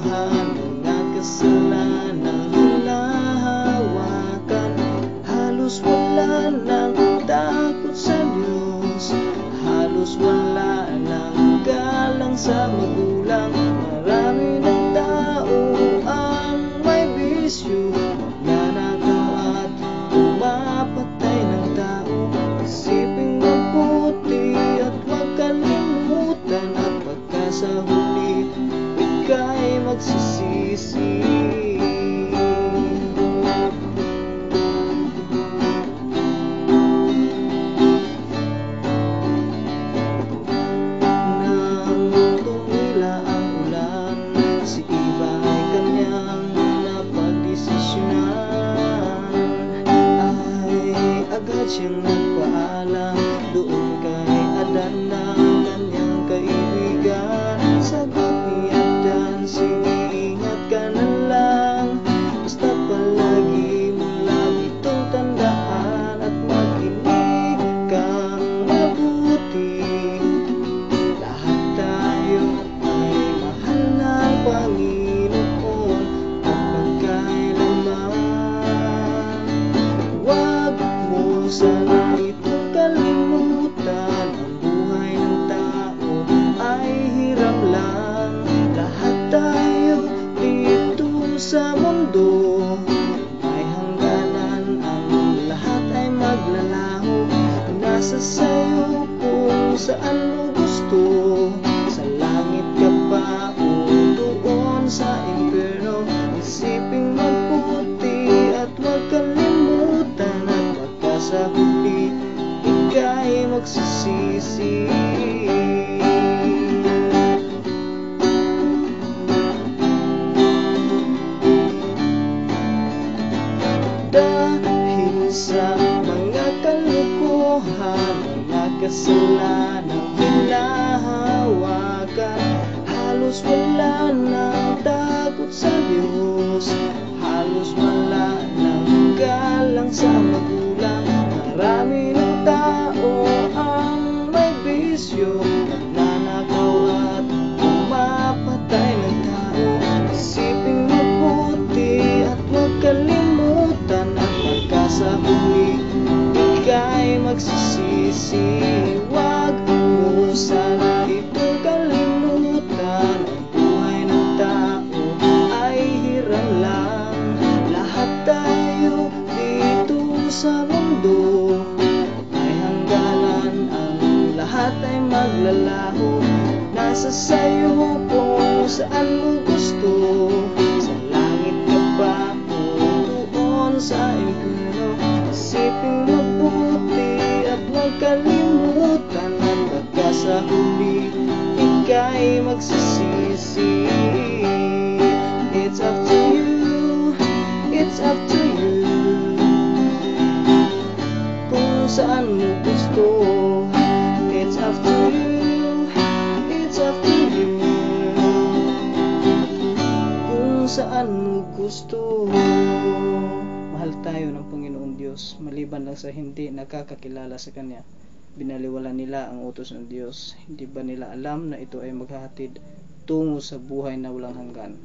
kalokohan, mga kasalanang hinahawakan. Halos wala nang takot sa Diyos, halos wala nang galang sa magulang. Marami ng tao ang may bisyo, nanakaw at pumapatay ng tao. Isiping mabuti at huwag kalimutan, at pagka sa huli ika'y magsisisi. Agad siyang nagpaalam doon kay Adan ng kanyang kaibigan. Sagot ni Adan, sige ingat ka na lang, basta palagi mo lang itong tandaan at makinig kang mabuti. Lahat tayo ay mahal ng Panginoon at pagkailanman. Wag sana itong kalimutan, ang buhay ng tao ay hiram lang. Lahat tayo dito sa mundo may hangganan, ang lahat ay maglalaho. Nasa sayo kung saan mo gusto, sa langit ka pa o doon sa impyerno. Isiping mabuti at huwag kalimutan, at sa huli ika'y magsisisi. Dahil sa mga kalokohan, mga kasalanang hinahawakan, halos wala nang takot sa Diyos, halos wala nang galang sa magulang. Marami ng tao ang may bisyo, nagnanakaw at pumapatay ng tao. Isiping mabuti at huwag kalimutan, at pagka sa huli ika'y magsisisi. Wag mo sana itong kalimutan, ang buhay ng tao ay hiram lang. Lahat tayo dito sa mundo may hangganan, ang lahat ay maglalaho. Nasa sayo kung saan mo gusto, sa langit ka pa o doon sa impyerno. Isiping mabuti at huwag kalimutan, at pagka sa huli ika'y magsisisi. It's up to you, it's up to you, kung saan mo gusto. It's up to you, it's up to you, kung saan mo gusto. Mahal tayo ng Panginoon Diyos, maliban lang sa hindi nakakakilala sa Kanya. Binaliwala nila ang utos ng Diyos. Hindi ba nila alam na ito ay maghahatid tungo sa buhay na walang hanggan?